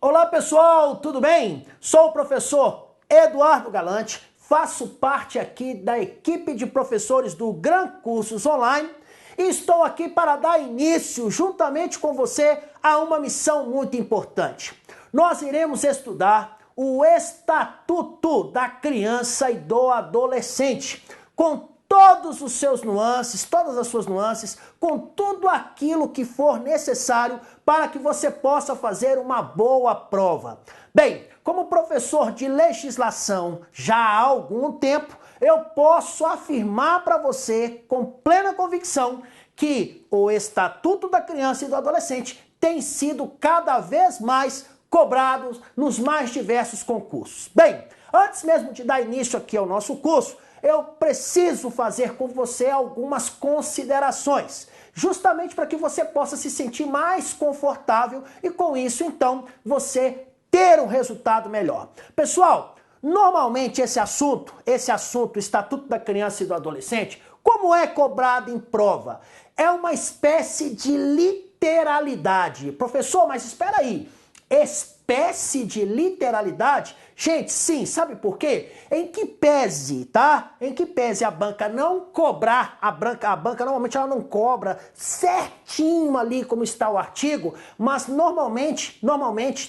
Olá pessoal, tudo bem? Sou o professor Eduardo Galante, faço parte aqui da equipe de professores do Gran Cursos Online e estou aqui para dar início, juntamente com você, a uma missão muito importante. Nós iremos estudar o Estatuto da Criança e do Adolescente, com todos os seus nuances, todas as suas nuances, com tudo aquilo que for necessário para que você possa fazer uma boa prova. Bem, como professor de legislação já há algum tempo, eu posso afirmar para você com plena convicção que o Estatuto da Criança e do Adolescente tem sido cada vez mais cobrado nos mais diversos concursos. Bem, antes mesmo de dar início aqui ao nosso curso, eu preciso fazer com você algumas considerações, justamente para que você possa se sentir mais confortável e com isso, então, você ter um resultado melhor. Pessoal, normalmente esse assunto, Estatuto da Criança e do Adolescente, como é cobrado em prova? É uma espécie de literalidade. Professor, mas espera aí, espécie de literalidade? Gente, sim, sabe por quê? Em que pese, tá? Em que pese a banca não cobrar, a banca normalmente ela não cobra certinho ali como está o artigo, mas normalmente,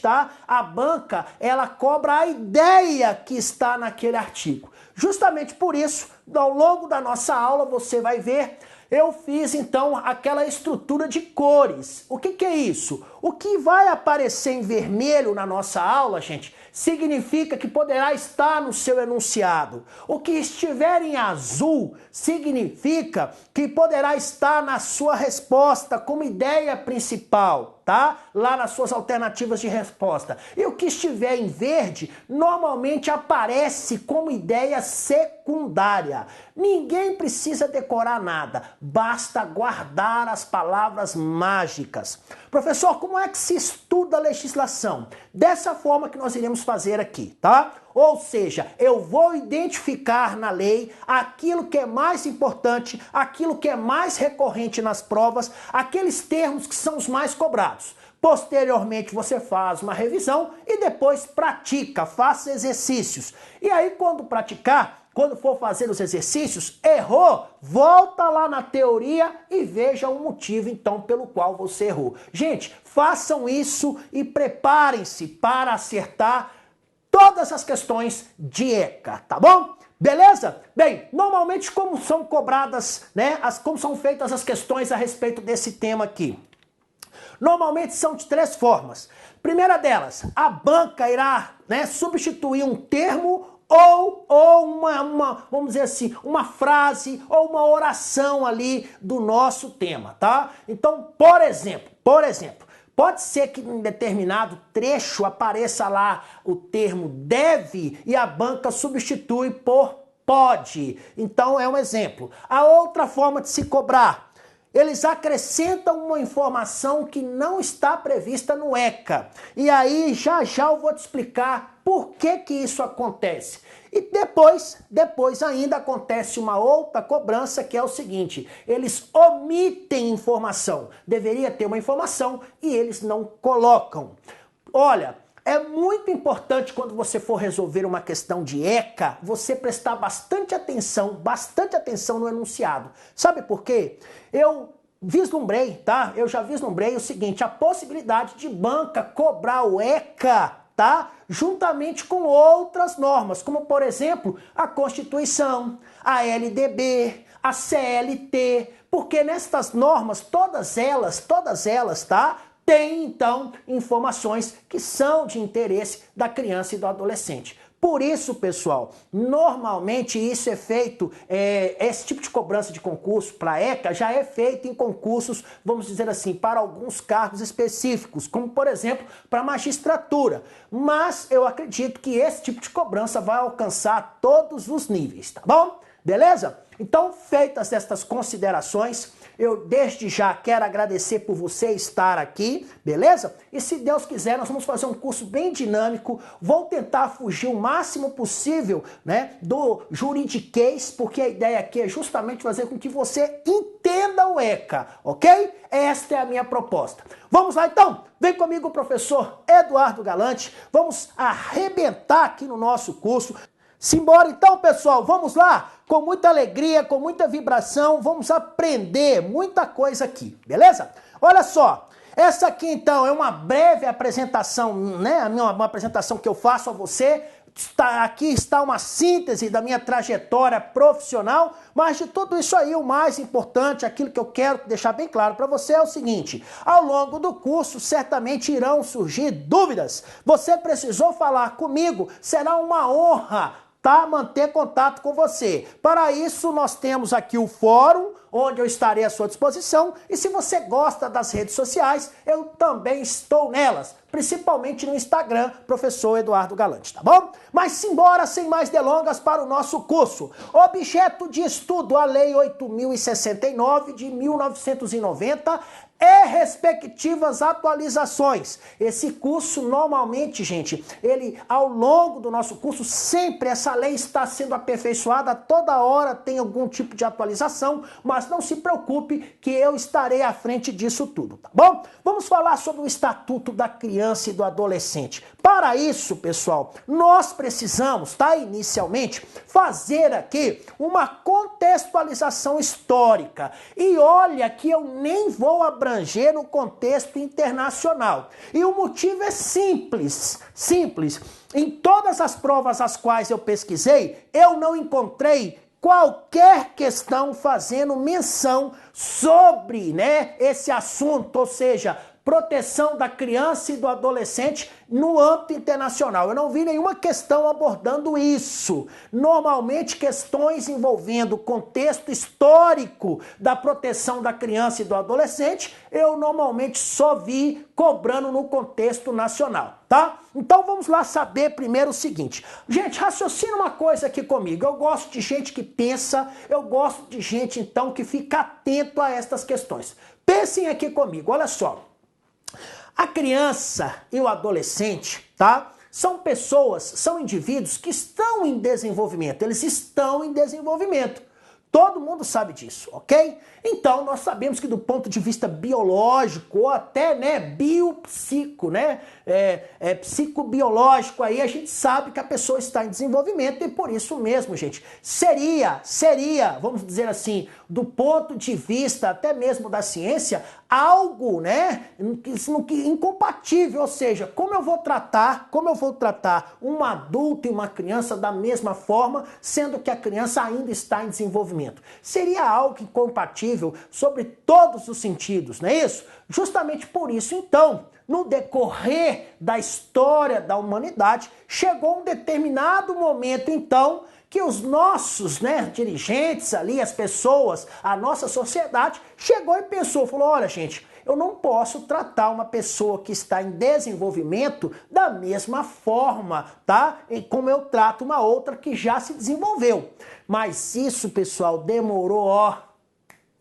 tá? A banca, ela cobra a ideia que está naquele artigo. Justamente por isso, ao longo da nossa aula, você vai ver, eu fiz então aquela estrutura de cores. O que é isso? O que vai aparecer em vermelho na nossa aula, gente, significa que poderá estar no seu enunciado. O que estiver em azul significa que poderá estar na sua resposta como ideia principal, tá? Lá nas suas alternativas de resposta. E o que estiver em verde normalmente aparece como ideia secundária. Ninguém precisa decorar nada, basta guardar as palavras mágicas. Professor, como é que se estuda a legislação? Dessa forma que nós iremos fazer aqui, tá? Ou seja, eu vou identificar na lei aquilo que é mais importante, aquilo que é mais recorrente nas provas, aqueles termos que são os mais cobrados. Posteriormente você faz uma revisão e depois pratica, faça exercícios. E aí quando praticar, quando for fazer os exercícios, errou, volta lá na teoria e veja o motivo então pelo qual você errou. Gente, façam isso e preparem-se para acertar todas as questões de ECA, tá bom? Beleza? Bem, normalmente como são cobradas, né, como são feitas as questões a respeito desse tema aqui? Normalmente são de três formas. Primeira delas, a banca irá, né, substituir um termo ou vamos dizer assim, uma frase ou uma oração ali do nosso tema, tá? Então, por exemplo, pode ser que em determinado trecho apareça lá o termo deve e a banca substitui por pode. Então, é um exemplo. A outra forma de se cobrar, eles acrescentam uma informação que não está prevista no ECA. E aí, já eu vou te explicar por que isso acontece. E depois ainda acontece uma outra cobrança que é o seguinte, eles omitem informação. Deveria ter uma informação e eles não colocam. Olha, é muito importante quando você for resolver uma questão de ECA, você prestar bastante atenção no enunciado. Sabe por quê? Eu já vislumbrei o seguinte, a possibilidade de banca cobrar o ECA, tá? Juntamente com outras normas, como por exemplo, a Constituição, a LDB, a CLT, porque nestas normas, todas elas, tá? Tem, então, informações que são de interesse da criança e do adolescente. Por isso, pessoal, normalmente isso é feito, esse tipo de cobrança de concurso para ECA já é feito em concursos, vamos dizer assim, para alguns cargos específicos, como por exemplo, para magistratura. Mas eu acredito que esse tipo de cobrança vai alcançar todos os níveis, tá bom? beleza? Então, feitas estas considerações, eu desde já quero agradecer por você estar aqui, beleza? E se Deus quiser, nós vamos fazer um curso bem dinâmico, vou tentar fugir o máximo possível, né, do juridiquês, porque a ideia aqui é justamente fazer com que você entenda o ECA, ok? Esta é a minha proposta. Vamos lá então? Vem comigo, professor Eduardo Galante, vamos arrebentar aqui no nosso curso. Simbora então, pessoal, vamos lá? Com muita alegria, com muita vibração, vamos aprender muita coisa aqui, beleza? Olha só, essa aqui então é uma breve apresentação, né? Uma apresentação que eu faço a você. Aqui está uma síntese da minha trajetória profissional, mas de tudo isso aí, o mais importante, aquilo que eu quero deixar bem claro para você é o seguinte: ao longo do curso, certamente irão surgir dúvidas. Você precisou falar comigo, será uma honra, tá, manter contato com você. Para isso, nós temos aqui o fórum, onde eu estarei à sua disposição, e se você gosta das redes sociais, eu também estou nelas, principalmente no Instagram, professor Eduardo Galante, tá bom? Mas simbora, sem mais delongas, para o nosso curso. Objeto de estudo, a Lei 8.069 de 1990, e respectivas atualizações. Esse curso, normalmente, gente, ele, ao longo do nosso curso, sempre essa lei está sendo aperfeiçoada, toda hora tem algum tipo de atualização, mas não se preocupe que eu estarei à frente disso tudo, tá bom? Vamos falar sobre o Estatuto da Criança e do Adolescente. Para isso, pessoal, nós precisamos, tá, inicialmente, fazer aqui uma contextualização histórica. E olha que eu nem vou abranger no contexto internacional. E o motivo é simples. Em todas as provas as quais eu pesquisei, eu não encontrei qualquer questão fazendo menção sobre, né, esse assunto, ou seja, proteção da criança e do adolescente no âmbito internacional. Eu não vi nenhuma questão abordando isso. Normalmente, questões envolvendo o contexto histórico da proteção da criança e do adolescente, eu normalmente só vi cobrando no contexto nacional, tá? Então vamos lá saber primeiro o seguinte. Gente, raciocina uma coisa aqui comigo. Eu gosto de gente que pensa, eu gosto de gente, então, que fica atento a estas questões. Pensem aqui comigo, olha só. A criança e o adolescente, tá? São pessoas, são indivíduos que estão em desenvolvimento. Eles estão em desenvolvimento. Todo mundo sabe disso, ok? Então, nós sabemos que do ponto de vista biológico, ou até, né, biopsico, né, psicobiológico, aí a gente sabe que a pessoa está em desenvolvimento e por isso mesmo, gente, seria, vamos dizer assim, do ponto de vista até mesmo da ciência, algo, né, incompatível, ou seja, como eu vou tratar um adulto e uma criança da mesma forma, sendo que a criança ainda está em desenvolvimento? Seria algo incompatível sobre todos os sentidos, não é isso? Justamente por isso, então, no decorrer da história da humanidade, chegou um determinado momento, então, que os nossos, né, dirigentes ali, as pessoas, a nossa sociedade, chegou e pensou, falou, olha, gente, eu não posso tratar uma pessoa que está em desenvolvimento da mesma forma, tá? Como eu trato uma outra que já se desenvolveu. Mas isso, pessoal, demorou,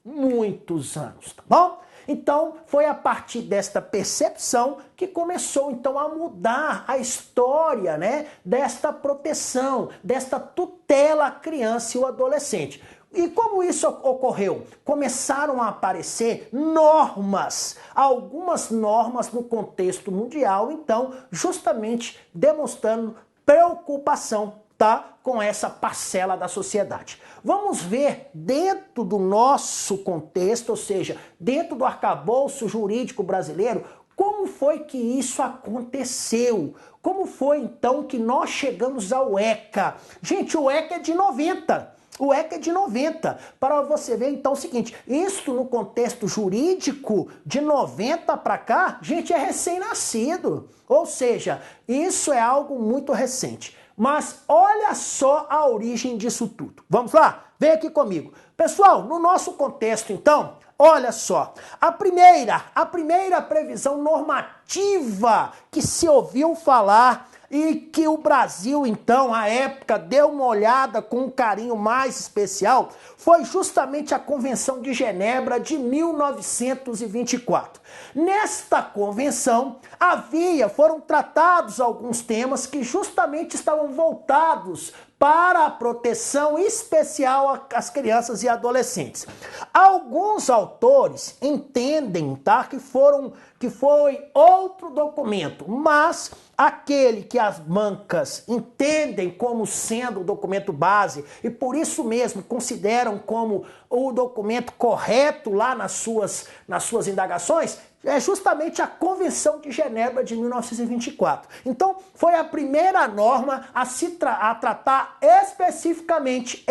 muitos anos, tá bom? Então, foi a partir desta percepção que começou, então, a mudar a história, né, desta proteção, desta tutela à criança e ao adolescente. E como isso ocorreu? Começaram a aparecer normas, algumas normas no contexto mundial, então, justamente demonstrando preocupação, tá, com essa parcela da sociedade. Vamos ver dentro do nosso contexto, ou seja, dentro do arcabouço jurídico brasileiro, como foi que isso aconteceu? Como foi então que nós chegamos ao ECA? Gente, o ECA é de 90. O ECA é de 90. Para você ver então o seguinte, isso no contexto jurídico de 90 para cá, gente, é recém-nascido. Ou seja, isso é algo muito recente. Mas olha só a origem disso tudo. Vamos lá? Vem aqui comigo. Pessoal, no nosso contexto, então, olha só. A primeira previsão normativa que se ouviu falar e que o Brasil, então, à época, deu uma olhada com um carinho mais especial, foi justamente a Convenção de Genebra de 1924. Nesta convenção, foram tratados alguns temas que justamente estavam voltados para a proteção especial às crianças e adolescentes. Alguns autores entendem, tá, que foi outro documento, mas aquele que as bancas entendem como sendo o documento base e por isso mesmo consideram como o documento correto lá nas suas indagações, é justamente a Convenção de Genebra de 1924. Então, foi a primeira norma a tratar especificamente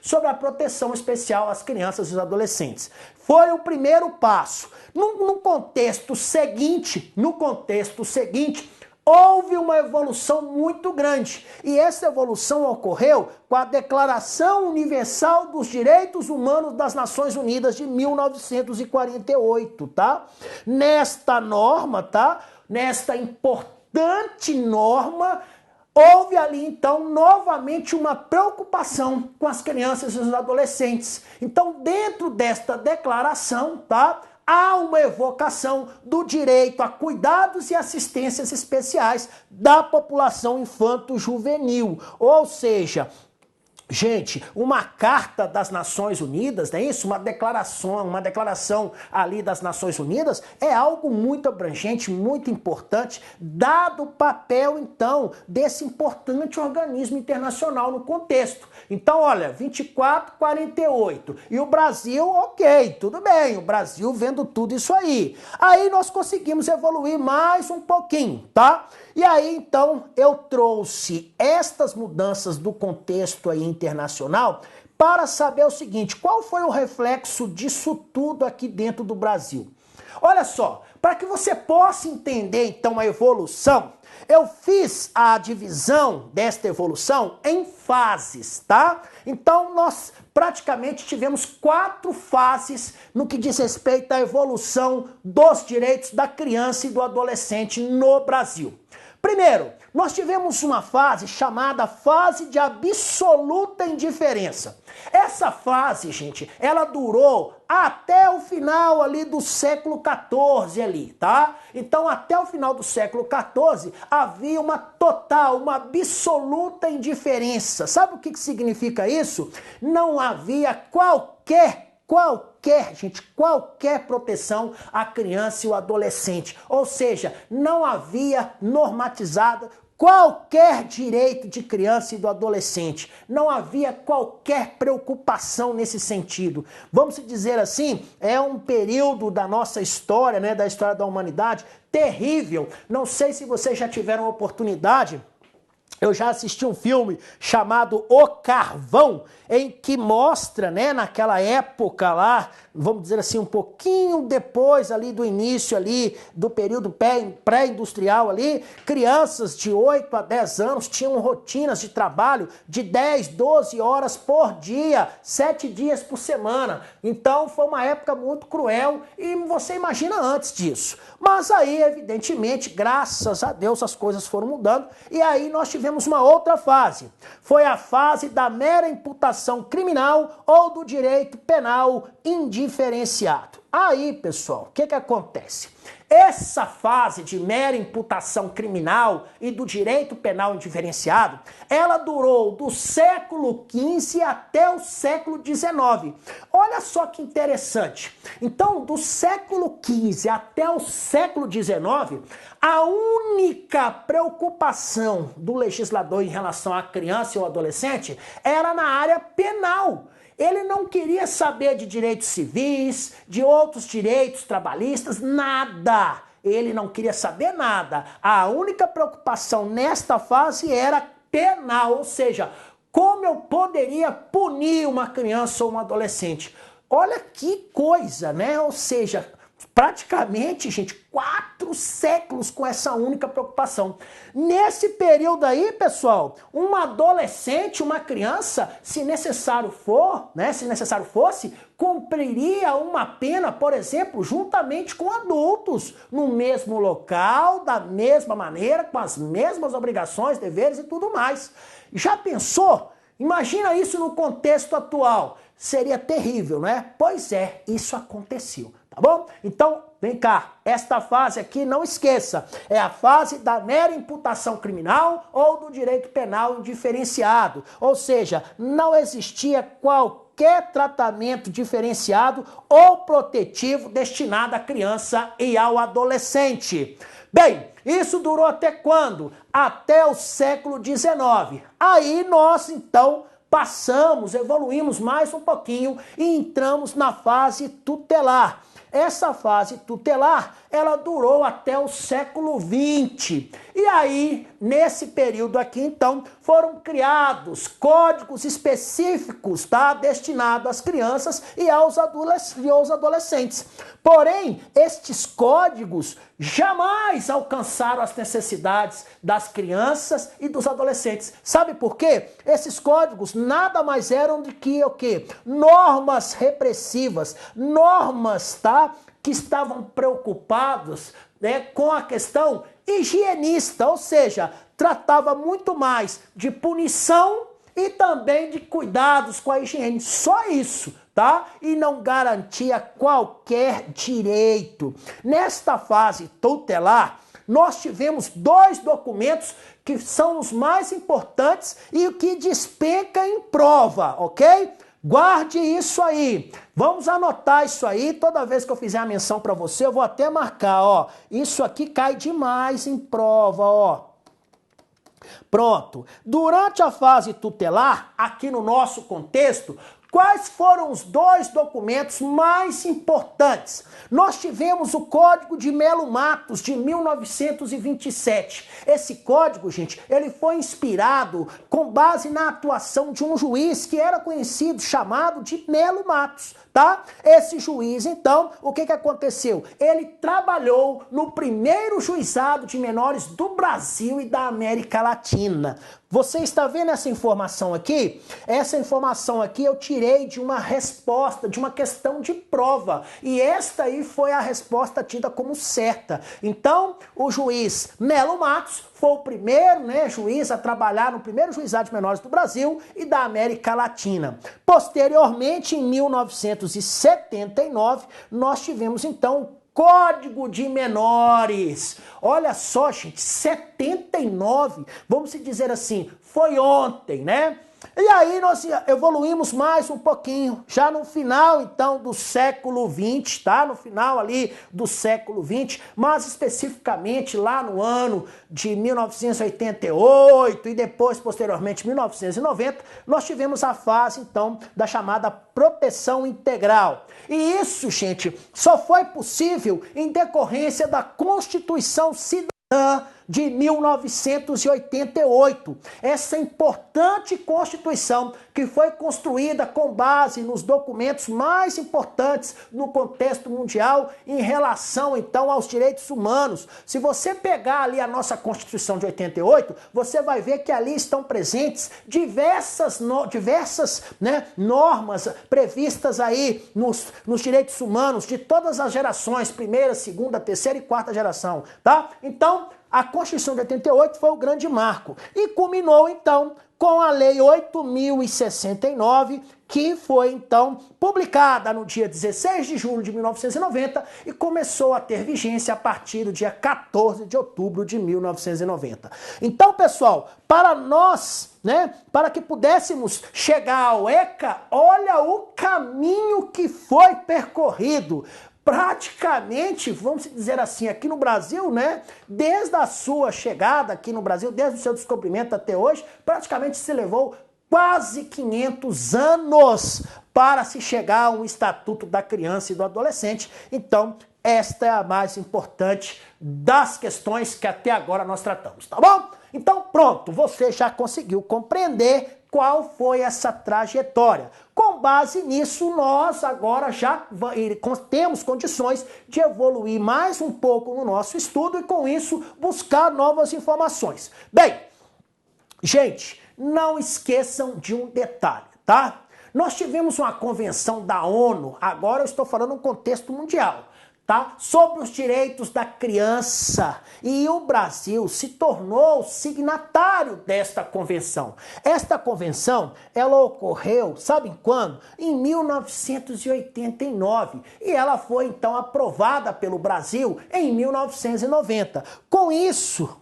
sobre a proteção especial às crianças e aos adolescentes. Foi o primeiro passo. No contexto seguinte, houve uma evolução muito grande, e essa evolução ocorreu com a Declaração Universal dos Direitos Humanos das Nações Unidas de 1948, tá? Nesta norma, tá? Nesta importante norma, houve ali, então, novamente uma preocupação com as crianças e os adolescentes. Então, dentro desta declaração, tá? Há uma evocação do direito a cuidados e assistências especiais da população infanto-juvenil. Ou seja, gente, uma carta das Nações Unidas, não é isso? Uma declaração ali das Nações Unidas é algo muito abrangente, muito importante, dado o papel, então, desse importante organismo internacional no contexto. Então, olha, 2448. E o Brasil, ok, tudo bem, o Brasil vendo tudo isso aí. Aí nós conseguimos evoluir mais um pouquinho, tá? E aí, então, eu trouxe estas mudanças do contexto aí internacional para saber o seguinte, qual foi o reflexo disso tudo aqui dentro do Brasil? Olha só, para que você possa entender, então, a evolução, eu fiz a divisão desta evolução em fases, tá? Então, nós praticamente tivemos 4 fases no que diz respeito à evolução dos direitos da criança e do adolescente no Brasil. Primeiro, nós tivemos uma fase chamada fase de absoluta indiferença. Essa fase, gente, ela durou até o final ali do século XIV ali, tá? Então, até o final do século XIV, havia uma total, uma absoluta indiferença. Sabe o que significa isso? Não havia qualquer proteção à criança e ao adolescente. Ou seja, não havia normatizada qualquer direito de criança e do adolescente. Não havia qualquer preocupação nesse sentido. Vamos dizer assim, é um período da nossa história, né, da história da humanidade, terrível. Não sei se vocês já tiveram a oportunidade. Eu já assisti um filme chamado O Carvão, em que mostra, né, naquela época lá, vamos dizer assim, um pouquinho depois ali do início ali, do período pré-industrial ali, crianças de 8 a 10 anos tinham rotinas de trabalho de 10, 12 horas por dia, 7 dias por semana. Então foi uma época muito cruel e você imagina antes disso. Mas aí, evidentemente, graças a Deus as coisas foram mudando e aí nós tivemos uma outra fase. Foi a fase da mera imputação criminal ou do direito penal indiferenciado. Aí, pessoal, o que acontece? Essa fase de mera imputação criminal e do direito penal indiferenciado, ela durou do século XV até o século XIX. Olha só que interessante. Então, do século XV até o século XIX, a única preocupação do legislador em relação à criança e ao adolescente era na área penal. Ele não queria saber de direitos civis, de outros direitos trabalhistas, nada. Ele não queria saber nada. A única preocupação nesta fase era penal, ou seja, como eu poderia punir uma criança ou um adolescente. Olha que coisa, né? Ou seja, praticamente, gente, 4 séculos com essa única preocupação. Nesse período aí, pessoal, um adolescente, uma criança, se necessário for, né, se necessário fosse, cumpriria uma pena, por exemplo, juntamente com adultos, no mesmo local, da mesma maneira, com as mesmas obrigações, deveres e tudo mais. Já pensou? Imagina isso no contexto atual. Seria terrível, né? Pois é, isso aconteceu. Tá bom? Então, vem cá, esta fase aqui, não esqueça, é a fase da mera imputação criminal ou do direito penal indiferenciado. Ou seja, não existia qualquer tratamento diferenciado ou protetivo destinado à criança e ao adolescente. Bem, isso durou até quando? Até o século XIX. Aí nós, então, passamos, evoluímos mais um pouquinho e entramos na fase tutelar. Essa fase tutelar, ela durou até o século XX. E aí, nesse período aqui, então, foram criados códigos específicos, tá? Destinados às crianças e aos adolescentes. Porém, estes códigos jamais alcançaram as necessidades das crianças e dos adolescentes. Sabe por quê? Esses códigos nada mais eram do que o quê? Normas repressivas, normas, tá? Que estavam preocupados, né, com a questão higienista, ou seja, tratava muito mais de punição e também de cuidados com a higiene. Só isso, tá? E não garantia qualquer direito. Nesta fase tutelar, nós tivemos 2 documentos que são os mais importantes e o que despenca em prova, ok? Guarde isso aí. Vamos anotar isso aí. Toda vez que eu fizer a menção para você, eu vou até marcar, ó. Isso aqui cai demais em prova, ó. Pronto. Durante a fase tutelar, aqui no nosso contexto, quais foram os 2 documentos mais importantes? Nós tivemos o Código de Melo Matos, de 1927. Esse código, gente, ele foi inspirado com base na atuação de um juiz que era conhecido, chamado de Melo Matos, tá? Esse juiz, então, o que aconteceu? Ele trabalhou no primeiro juizado de menores do Brasil e da América Latina. Você está vendo essa informação aqui? Essa informação aqui eu tirei de uma resposta, de uma questão de prova. E esta aí foi a resposta tida como certa. Então, o juiz Melo Matos foi o primeiro, né, juiz a trabalhar no primeiro juizado de menores do Brasil e da América Latina. Posteriormente, em 1979, nós tivemos, então, Código de Menores. Olha só, gente, 79, vamos dizer assim, foi ontem, né? E aí nós evoluímos mais um pouquinho, já no final, então, do século XX, tá? No final ali do século XX, mas especificamente lá no ano de 1988 e depois, posteriormente, 1990, nós tivemos a fase, então, da chamada proteção integral. E isso, gente, só foi possível em decorrência da Constituição Cidadã de 1988. Essa importante Constituição que foi construída com base nos documentos mais importantes no contexto mundial em relação, então, aos direitos humanos. Se você pegar ali a nossa Constituição de 88, você vai ver que ali estão presentes diversas normas previstas aí nos direitos humanos de todas as gerações, primeira, segunda, terceira e quarta geração, tá? Então, a Constituição de 88 foi o grande marco e culminou, então, com a Lei 8.069, que foi, então, publicada no dia 16 de julho de 1990 e começou a ter vigência a partir do dia 14 de outubro de 1990. Então, pessoal, para nós, né, para que pudéssemos chegar ao ECA, olha o caminho que foi percorrido. Praticamente, vamos dizer assim, aqui no Brasil, né, desde a sua chegada aqui no Brasil, desde o seu descobrimento até hoje, praticamente se levou quase 500 anos para se chegar a um Estatuto da Criança e do Adolescente. Então, esta é a mais importante das questões que até agora nós tratamos, tá bom? Então, pronto, você já conseguiu compreender qual foi essa trajetória. Com base nisso, nós agora já temos condições de evoluir mais um pouco no nosso estudo e, com isso, buscar novas informações. Bem, gente, não esqueçam de um detalhe, tá? Nós tivemos uma convenção da ONU, agora eu estou falando no contexto mundial, tá? Sobre os direitos da criança, e o Brasil se tornou signatário desta convenção. Esta convenção, ela ocorreu, sabem quando? Em 1989, e ela foi então aprovada pelo Brasil em 1990. Com isso,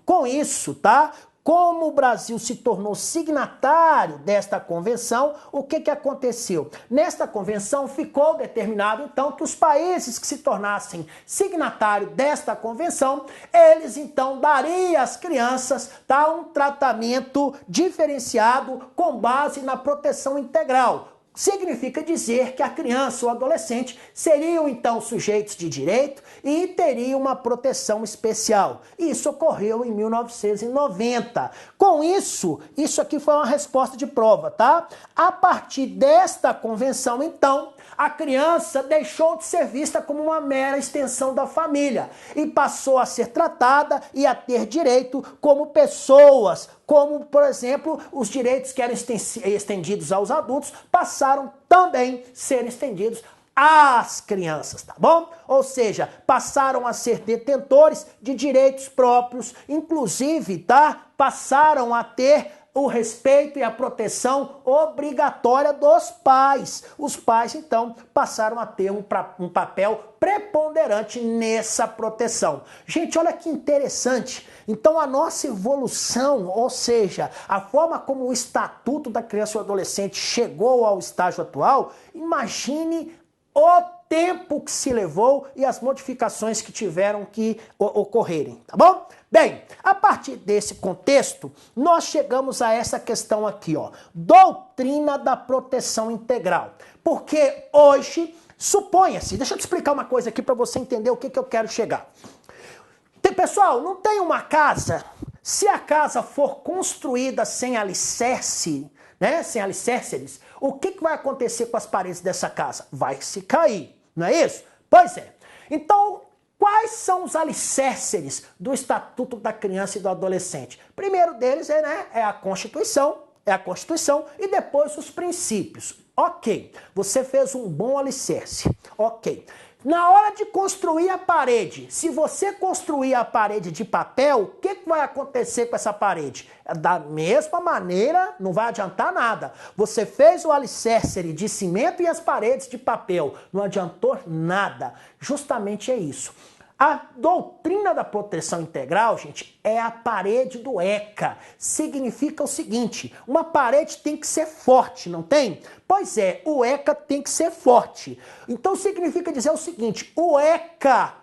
tá? Como o Brasil se tornou signatário desta convenção, o que aconteceu? Nesta convenção ficou determinado, então, que os países que se tornassem signatários desta convenção, eles, então, dariam às crianças, tá, um tratamento diferenciado com base na proteção integral. Significa dizer que a criança ou adolescente seriam então sujeitos de direito e teriam uma proteção especial. Isso ocorreu em 1990. Com isso aqui foi uma resposta de prova, tá? A partir desta convenção, então, a criança deixou de ser vista como uma mera extensão da família e passou a ser tratada e a ter direito como pessoas, como, por exemplo, os direitos que eram estendidos aos adultos passaram também a ser estendidos às crianças, tá bom? Ou seja, passaram a ser detentores de direitos próprios, inclusive, tá? Passaram a ter o respeito e a proteção obrigatória dos pais. Os pais, então, passaram a ter um papel preponderante nessa proteção. Gente, olha que interessante. Então, a nossa evolução, ou seja, a forma como o Estatuto da Criança e do Adolescente chegou ao estágio atual, imagine o tempo que se levou e as modificações que tiveram que ocorrerem, tá bom? Bem, a partir desse contexto, nós chegamos a essa questão aqui, ó, doutrina da proteção integral. Porque hoje, suponha-se, deixa eu te explicar uma coisa aqui para você entender o que eu quero chegar. Pessoal, não tem uma casa, se a casa for construída sem alicerce, né, sem alicerces, o que vai acontecer com as paredes dessa casa? Vai se cair, não é isso? Pois é. Então, quais são os alicerces do Estatuto da Criança e do Adolescente? Primeiro deles é a Constituição e depois os princípios. Ok, você fez um bom alicerce. Ok. Na hora de construir a parede, se você construir a parede de papel, o que vai acontecer com essa parede? Da mesma maneira, não vai adiantar nada. Você fez o alicerce de cimento e as paredes de papel, não adiantou nada. Justamente é isso. A doutrina da proteção integral, gente, é a parede do ECA. Significa o seguinte, uma parede tem que ser forte, não tem? Pois é, o ECA tem que ser forte. Então significa dizer o seguinte, o ECA,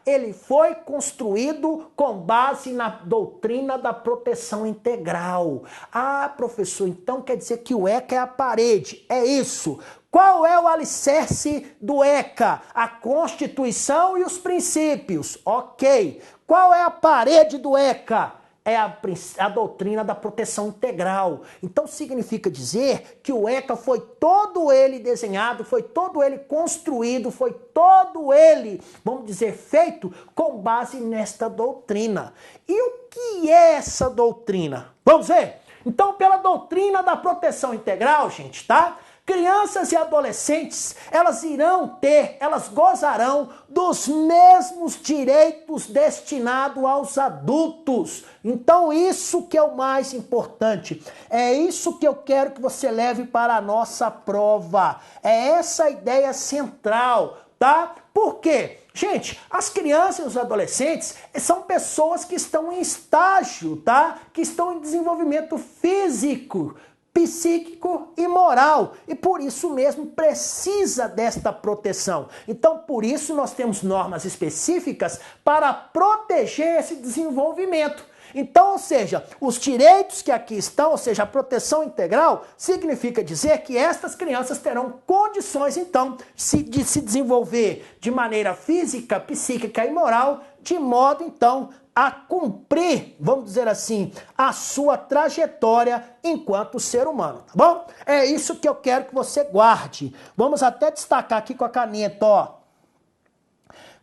ele foi construído com base na doutrina da proteção integral. Ah, professor, então quer dizer que o ECA é a parede, é isso. Qual é o alicerce do ECA? A Constituição e os princípios. Ok. Qual é a parede do ECA? É a doutrina da proteção integral. Então significa dizer que o ECA foi todo ele desenhado, foi todo ele construído, foi todo ele, vamos dizer, feito com base nesta doutrina. E o que é essa doutrina? Vamos ver? Então, pela doutrina da proteção integral, gente, tá? Crianças e adolescentes, elas gozarão dos mesmos direitos destinados aos adultos. Então isso que é o mais importante. É isso que eu quero que você leve para a nossa prova. É essa a ideia central, tá? Por quê? Gente, as crianças e os adolescentes são pessoas que estão em estágio, tá? Que estão em desenvolvimento físico, psíquico e moral, e por isso mesmo precisa desta proteção. Então, por isso nós temos normas específicas para proteger esse desenvolvimento. Então, ou seja, os direitos que aqui estão, ou seja, a proteção integral, significa dizer que estas crianças terão condições, então, de se desenvolver de maneira física, psíquica e moral de modo, então, a cumprir, vamos dizer assim, a sua trajetória enquanto ser humano, tá bom? É isso que eu quero que você guarde. Vamos até destacar aqui com a caneta, ó.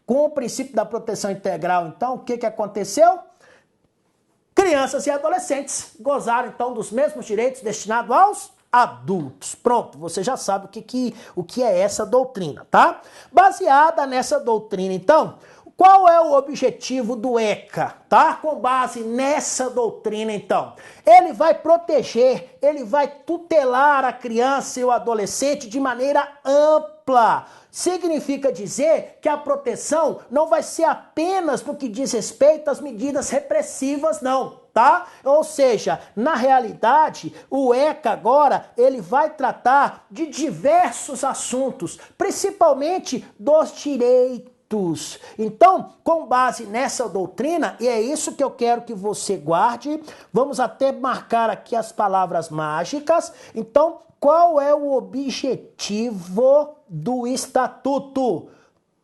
Com o princípio da proteção integral, então, o que aconteceu? Crianças e adolescentes gozaram, então, dos mesmos direitos destinados aos adultos. Pronto, você já sabe o que é essa doutrina, tá? Baseada nessa doutrina, então, qual é o objetivo do ECA, tá? Com base nessa doutrina, então, ele vai proteger, ele vai tutelar a criança e o adolescente de maneira ampla. Significa dizer que a proteção não vai ser apenas no que diz respeito às medidas repressivas, não, tá? Ou seja, na realidade, o ECA agora, ele vai tratar de diversos assuntos, principalmente dos direitos. Então, com base nessa doutrina, e é isso que eu quero que você guarde, vamos até marcar aqui as palavras mágicas. Então, qual é o objetivo do estatuto?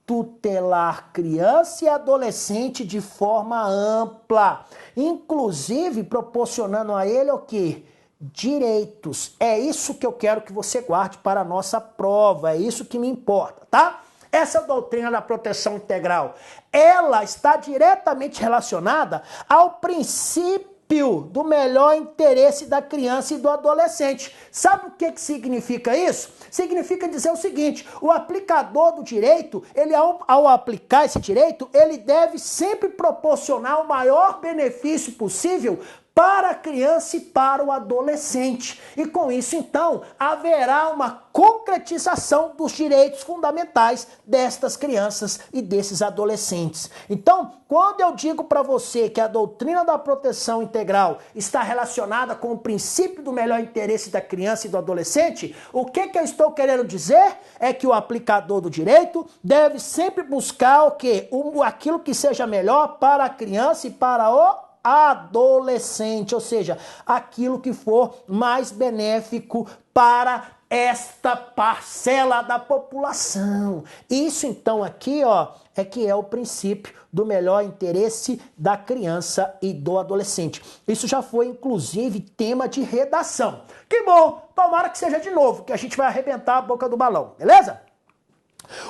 Tutelar criança e adolescente de forma ampla, inclusive proporcionando a ele o quê? Direitos. É isso que eu quero que você guarde para a nossa prova, é isso que me importa, tá? Essa doutrina da proteção integral, ela está diretamente relacionada ao princípio do melhor interesse da criança e do adolescente. Sabe o que significa isso? Significa dizer o seguinte, o aplicador do direito, ele ao aplicar esse direito, ele deve sempre proporcionar o maior benefício possível para a criança e para o adolescente. E com isso, então, haverá uma concretização dos direitos fundamentais destas crianças e desses adolescentes. Então, quando eu digo para você que a doutrina da proteção integral está relacionada com o princípio do melhor interesse da criança e do adolescente, o que eu estou querendo dizer é que o aplicador do direito deve sempre buscar o quê? Aquilo que seja melhor para a criança e para o adolescente, ou seja, aquilo que for mais benéfico para esta parcela da população. Isso então aqui, ó, é que é o princípio do melhor interesse da criança e do adolescente. Isso já foi inclusive tema de redação. Que bom, tomara que seja de novo, que a gente vai arrebentar a boca do balão, beleza?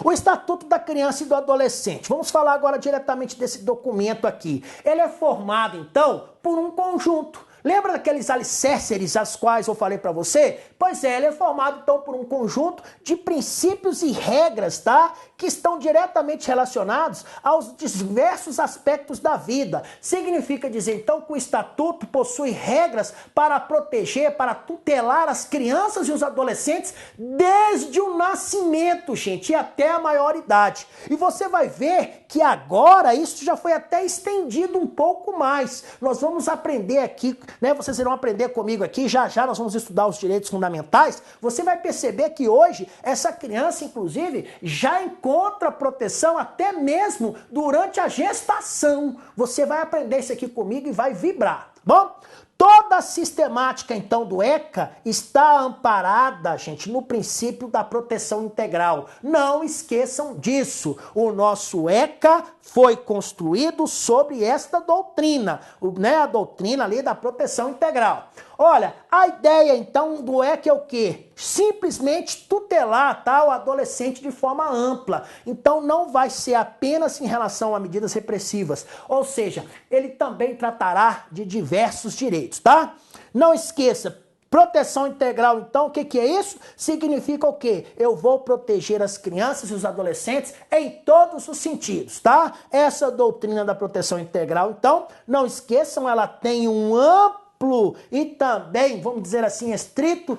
O Estatuto da Criança e do Adolescente. Vamos falar agora diretamente desse documento aqui. Ele é formado, então, por um conjunto. Lembra daqueles alicerces aos quais eu falei para você? Pois é, ele é formado então por um conjunto de princípios e regras, tá? Que estão diretamente relacionados aos diversos aspectos da vida. Significa dizer então que o estatuto possui regras para proteger, para tutelar as crianças e os adolescentes desde o nascimento, gente, e até a maioridade. E você vai ver que agora isso já foi até estendido um pouco mais. Nós vamos aprender aqui, né? Vocês irão aprender comigo aqui, já nós vamos estudar os direitos fundamentais. Você vai perceber que hoje essa criança, inclusive, já encontra proteção até mesmo durante a gestação. Você vai aprender isso aqui comigo e vai vibrar, tá bom? Toda a sistemática, então, do ECA está amparada, gente, no princípio da proteção integral. Não esqueçam disso. O nosso ECA foi construído sobre esta doutrina, né? A doutrina ali da proteção integral. Olha, a ideia, então, do ECA é o quê? Simplesmente tutelar, tá, o adolescente de forma ampla. Então, não vai ser apenas em relação a medidas repressivas. Ou seja, ele também tratará de diversos direitos, tá? Não esqueça, proteção integral, então, o que é isso? Significa o quê? Eu vou proteger as crianças e os adolescentes em todos os sentidos, tá? Essa doutrina da proteção integral, então, não esqueçam, ela tem um amplo e também, vamos dizer assim, estrito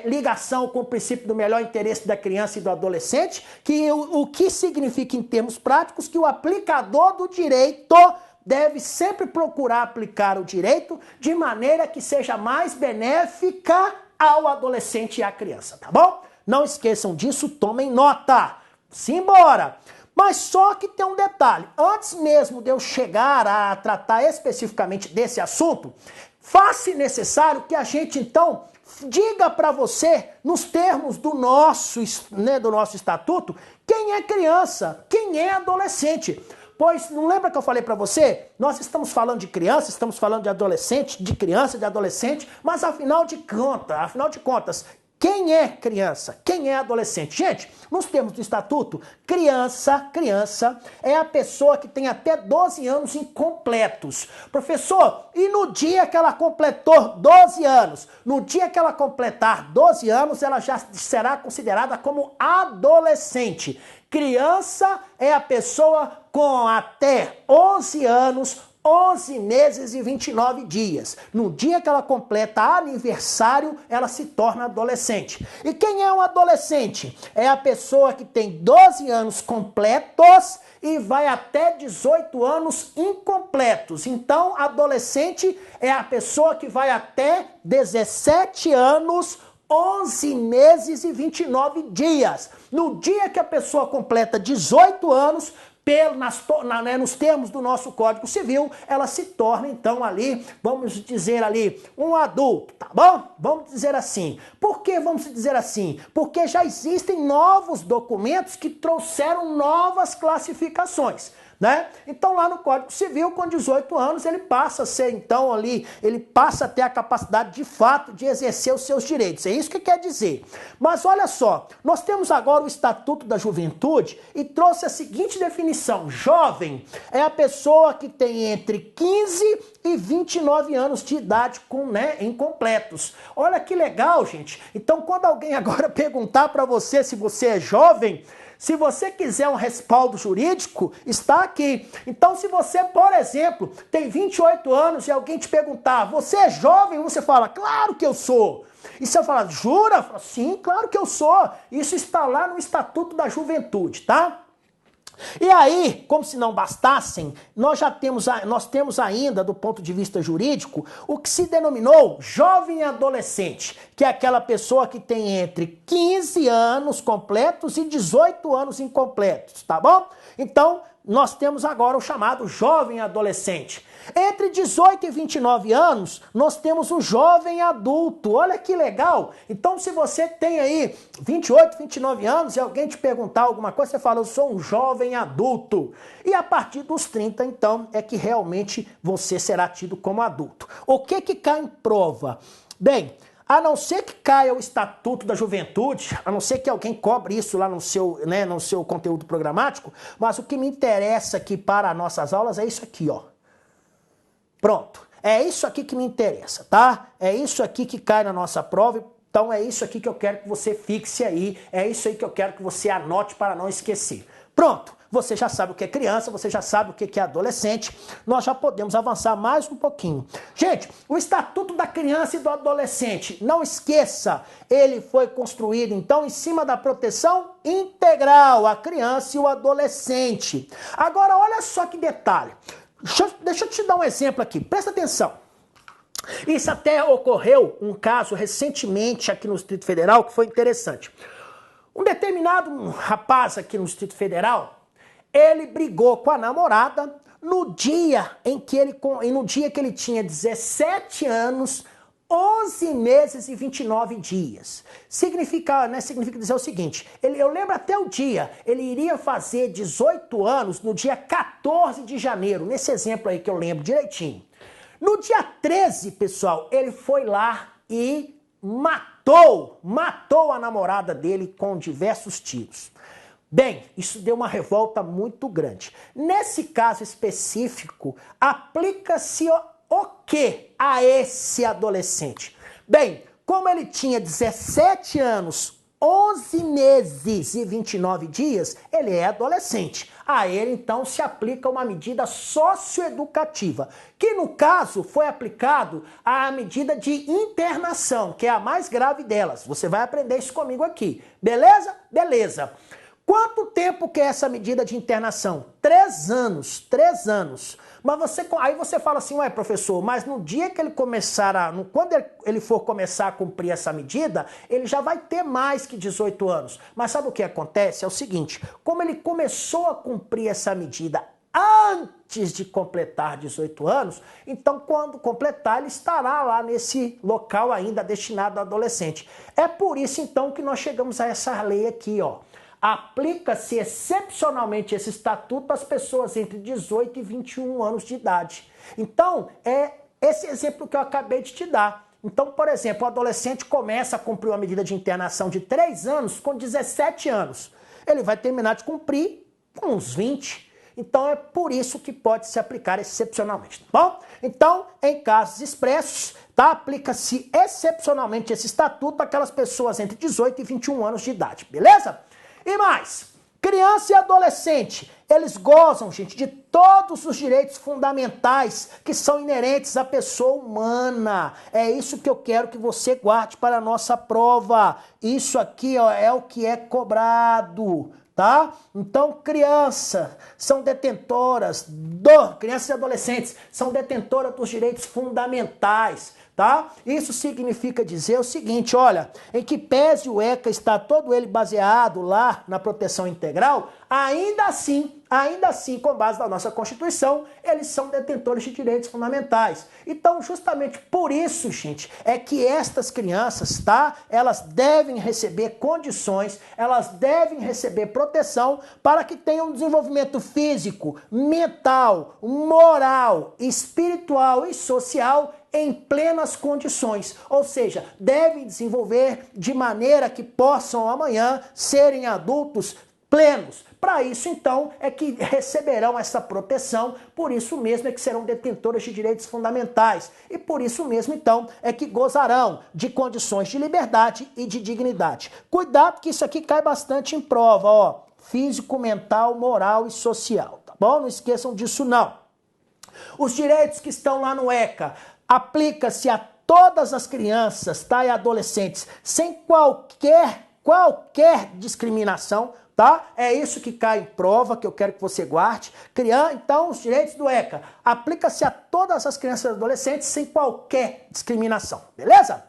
ligação com o princípio do melhor interesse da criança e do adolescente, que o que significa em termos práticos que o aplicador do direito deve sempre procurar aplicar o direito de maneira que seja mais benéfica ao adolescente e à criança, tá bom? Não esqueçam disso, tomem nota. Simbora! Mas só que tem um detalhe, antes mesmo de eu chegar a tratar especificamente desse assunto, faz-se necessário que a gente, então, diga para você, nos termos do nosso estatuto, quem é criança, quem é adolescente. Pois não lembra que eu falei para você? Nós estamos falando de criança, estamos falando de adolescente, de criança, de adolescente, mas afinal de contas, quem é criança? Quem é adolescente? Gente, nos termos do estatuto, criança é a pessoa que tem até 12 anos incompletos. Professor, e no dia que ela completou 12 anos? No dia que ela completar 12 anos, ela já será considerada como adolescente. Criança é a pessoa com até 11 anos, 11 meses e 29 dias. No dia que ela completa aniversário, ela se torna adolescente. E quem é um adolescente? É a pessoa que tem 12 anos completos e vai até 18 anos incompletos. Então, adolescente é a pessoa que vai até 17 anos, 11 meses e 29 dias. No dia que a pessoa completa 18 anos, nos termos do nosso Código Civil, ela se torna, então, ali, vamos dizer ali, um adulto, tá bom? Vamos dizer assim. Por que vamos dizer assim? Porque já existem novos documentos que trouxeram novas classificações, né? Então, lá no Código Civil, com 18 anos, ele passa a ser, então, ali, ele passa a ter a capacidade, de fato, de exercer os seus direitos. É isso que quer dizer. Mas, olha só, nós temos agora o Estatuto da Juventude e trouxe a seguinte definição. Jovem é a pessoa que tem entre 15 e 29 anos de idade incompletos. Olha que legal, gente. Então, quando alguém agora perguntar para você se você é jovem, se você quiser um respaldo jurídico, está aqui. Então, se você, por exemplo, tem 28 anos e alguém te perguntar, você é jovem? Você fala, claro que eu sou. E você fala, jura? Fala, sim, claro que eu sou. Isso está lá no Estatuto da Juventude, tá? E aí, como se não bastassem, nós temos ainda, do ponto de vista jurídico, o que se denominou jovem adolescente, que é aquela pessoa que tem entre 15 anos completos e 18 anos incompletos, tá bom? Então, nós temos agora o chamado jovem adolescente. Entre 18 e 29 anos, nós temos o jovem adulto. Olha que legal! Então, se você tem aí 28, 29 anos e alguém te perguntar alguma coisa, você fala, eu sou um jovem adulto. E a partir dos 30, então, é que realmente você será tido como adulto. O que cai em prova? Bem, a não ser que caia o Estatuto da Juventude, a não ser que alguém cobre isso lá no seu conteúdo programático, mas o que me interessa aqui para nossas aulas é isso aqui, ó. Pronto. É isso aqui que me interessa, tá? É isso aqui que cai na nossa prova, então é isso aqui que eu quero que você fixe aí, é isso aí que eu quero que você anote para não esquecer. Pronto. Você já sabe o que é criança, você já sabe o que é adolescente, nós já podemos avançar mais um pouquinho. Gente, o Estatuto da Criança e do Adolescente, não esqueça, ele foi construído, então, em cima da proteção integral à criança e ao adolescente. Agora, olha só que detalhe. Deixa eu te dar um exemplo aqui, presta atenção. Isso até ocorreu um caso recentemente aqui no Distrito Federal que foi interessante. Um determinado rapaz aqui no Distrito Federal, ele brigou com a namorada no dia que ele tinha 17 anos, 11 meses e 29 dias. Significa dizer o seguinte, eu lembro até o dia, ele iria fazer 18 anos no dia 14 de janeiro, nesse exemplo aí que eu lembro direitinho. No dia 13, pessoal, ele foi lá e matou a namorada dele com diversos tiros. Bem, isso deu uma revolta muito grande. Nesse caso específico, aplica-se o que a esse adolescente? Bem, como ele tinha 17 anos, 11 meses e 29 dias, ele é adolescente. A ele, então, se aplica uma medida socioeducativa, que, no caso, foi aplicado à medida de internação, que é a mais grave delas. Você vai aprender isso comigo aqui. Beleza? Beleza. Quanto tempo que é essa medida de internação? 3 anos. 3 anos. Mas aí você fala assim, ué, professor, mas no dia que ele quando ele for começar a cumprir essa medida, ele já vai ter mais que 18 anos. Mas sabe o que acontece? É o seguinte, como ele começou a cumprir essa medida antes de completar 18 anos, então quando completar ele estará lá nesse local ainda destinado ao adolescente. É por isso então que nós chegamos a essa lei aqui, ó. Aplica-se excepcionalmente esse estatuto às pessoas entre 18 e 21 anos de idade. Então, é esse exemplo que eu acabei de te dar. Então, por exemplo, o adolescente começa a cumprir uma medida de internação de 3 anos com 17 anos. Ele vai terminar de cumprir com uns 20. Então, é por isso que pode se aplicar excepcionalmente, tá bom? Então, em casos expressos, tá? Aplica-se excepcionalmente esse estatuto àquelas pessoas entre 18 e 21 anos de idade, beleza? E mais, criança e adolescente, eles gozam, gente, de todos os direitos fundamentais que são inerentes à pessoa humana. É isso que eu quero que você guarde para a nossa prova. Isso aqui, ó, é o que é cobrado, tá? Então, crianças e adolescentes são detentoras dos direitos fundamentais, tá? Isso significa dizer o seguinte, olha, em que pese o ECA está todo ele baseado lá na proteção integral, ainda assim, com base na nossa Constituição, eles são detentores de direitos fundamentais. Então, justamente por isso, gente, é que estas crianças, tá? Elas devem receber condições, elas devem receber proteção para que tenham um desenvolvimento físico, mental, moral, espiritual e social em plenas condições, ou seja, devem desenvolver de maneira que possam amanhã serem adultos plenos. Para isso, então, é que receberão essa proteção, por isso mesmo é que serão detentores de direitos fundamentais e por isso mesmo, então, é que gozarão de condições de liberdade e de dignidade. Cuidado que isso aqui cai bastante em prova, ó, físico, mental, moral e social, tá bom? Não esqueçam disso não. Os direitos que estão lá no ECA aplica-se a todas as crianças, tá, e adolescentes, sem qualquer discriminação, tá? É isso que cai em prova, que eu quero que você guarde. Então, os direitos do ECA aplica-se a todas as crianças e adolescentes sem qualquer discriminação, beleza?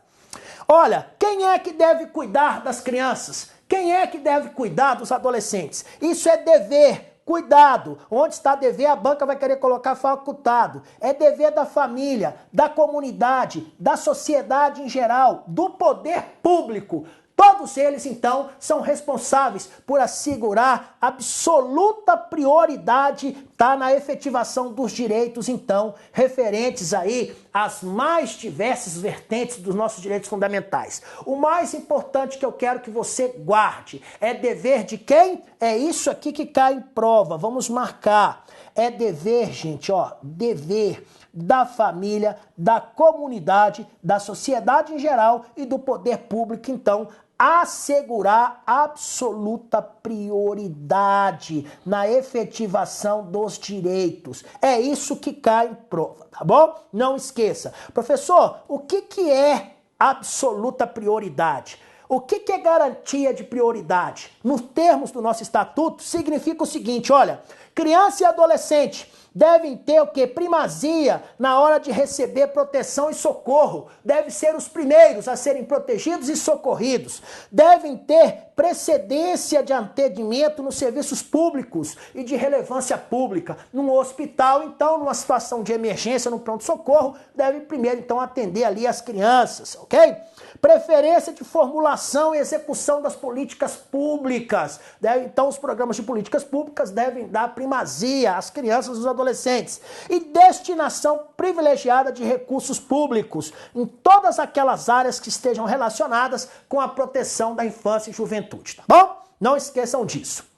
Olha, quem é que deve cuidar das crianças? Quem é que deve cuidar dos adolescentes? Isso é dever. Cuidado, onde está dever, a banca vai querer colocar facultado. É dever da família, da comunidade, da sociedade em geral, do poder público. Todos eles, então, são responsáveis por assegurar absoluta prioridade, tá, na efetivação dos direitos, então, referentes aí às mais diversas vertentes dos nossos direitos fundamentais. O mais importante que eu quero que você guarde é dever de quem? É isso aqui que cai em prova. Vamos marcar. É dever, gente, ó, dever da família, da comunidade, da sociedade em geral e do poder público, então, assegurar absoluta prioridade na efetivação dos direitos. É isso que cai em prova, tá bom? Não esqueça. Professor, o que é absoluta prioridade? O que é garantia de prioridade? Nos termos do nosso estatuto, significa o seguinte, olha, criança e adolescente devem ter o quê? Primazia na hora de receber proteção e socorro. Devem ser os primeiros a serem protegidos e socorridos. Devem ter precedência de atendimento nos serviços públicos e de relevância pública. Num hospital, então, numa situação de emergência, no pronto-socorro, deve primeiro, então, atender ali as crianças, ok? Preferência de formulação e execução das políticas públicas. Então, os programas de políticas públicas devem dar primazia às crianças e aos adolescentes. E destinação privilegiada de recursos públicos em todas aquelas áreas que estejam relacionadas com a proteção da infância e juventude, tá bom? Não esqueçam disso.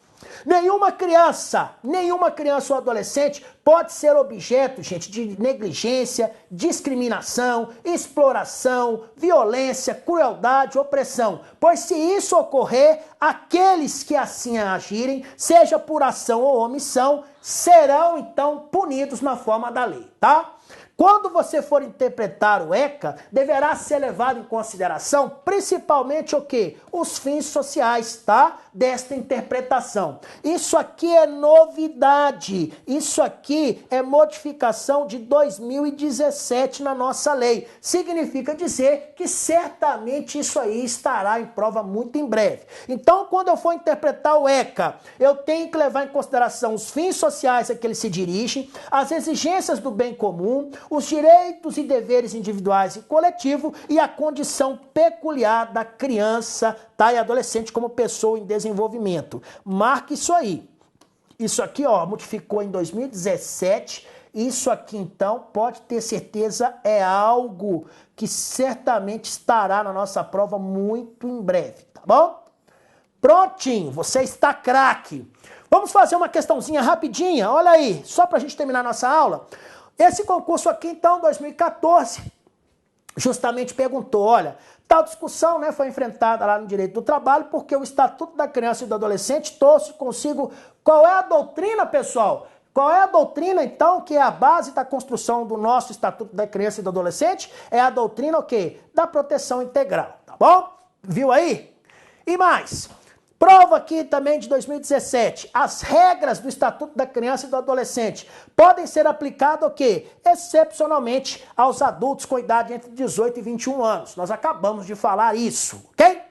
Nenhuma criança ou adolescente pode ser objeto, gente, de negligência, discriminação, exploração, violência, crueldade, opressão. Pois se isso ocorrer, aqueles que assim agirem, seja por ação ou omissão, serão então punidos na forma da lei, tá? Quando você for interpretar o ECA, deverá ser levado em consideração principalmente o quê? Os fins sociais, tá? Desta interpretação. Isso aqui é novidade. Isso aqui é modificação de 2017 na nossa lei. Significa dizer que certamente isso aí estará em prova muito em breve. Então, quando eu for interpretar o ECA, eu tenho que levar em consideração os fins sociais a que ele se dirige, as exigências do bem comum, os direitos e deveres individuais e coletivo e a condição peculiar da criança, tá, e adolescente como pessoa em desenvolvimento. Marque isso aí. Isso aqui, ó, modificou em 2017. Isso aqui, então, pode ter certeza, é algo que certamente estará na nossa prova muito em breve, tá bom? Prontinho, você está craque. Vamos fazer uma questãozinha rapidinha, olha aí, só para a gente terminar nossa aula. Esse concurso aqui, então, 2014, justamente perguntou, olha, tal discussão, né, foi enfrentada lá no direito do trabalho porque o Estatuto da Criança e do Adolescente trouxe consigo qual é a doutrina, pessoal? Qual é a doutrina, então, que é a base da construção do nosso Estatuto da Criança e do Adolescente? É a doutrina o quê? Da proteção integral, tá bom? Viu aí? E mais, prova aqui também de 2017, as regras do Estatuto da Criança e do Adolescente podem ser aplicadas o quê? Excepcionalmente aos adultos com idade entre 18 e 21 anos. Nós acabamos de falar isso, ok?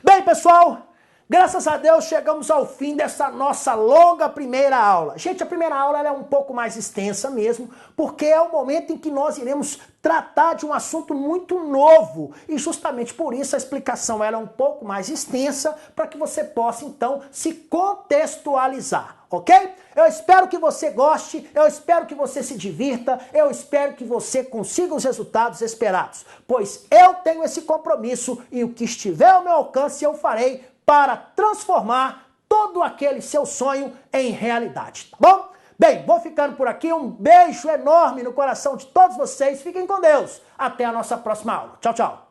Bem, pessoal, graças a Deus chegamos ao fim dessa nossa longa primeira aula. Gente, a primeira aula ela é um pouco mais extensa mesmo, porque é o momento em que nós iremos tratar de um assunto muito novo. E justamente por isso a explicação ela é um pouco mais extensa, para que você possa então se contextualizar, ok? Eu espero que você goste, eu espero que você se divirta, eu espero que você consiga os resultados esperados, pois eu tenho esse compromisso e o que estiver ao meu alcance eu farei para transformar todo aquele seu sonho em realidade, tá bom? Bem, vou ficando por aqui, um beijo enorme no coração de todos vocês, fiquem com Deus, até a nossa próxima aula, tchau, tchau.